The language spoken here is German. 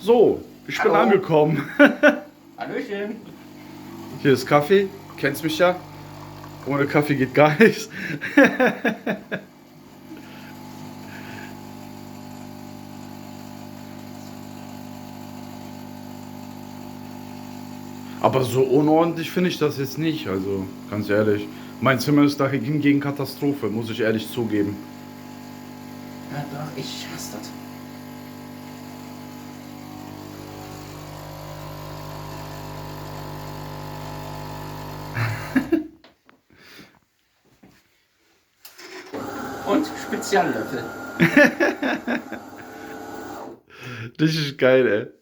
So, ich bin Hallo. angekommen. Hallöchen. Hier ist Kaffee, kennst mich ja. Ohne Kaffee geht gar nichts. Aber so unordentlich finde ich das jetzt nicht, also ganz ehrlich. Mein Zimmer ist da hingegen Katastrophe, muss ich ehrlich zugeben. Ja doch, ich hasse das. Und Speziallöffel. Richtig geil, ey.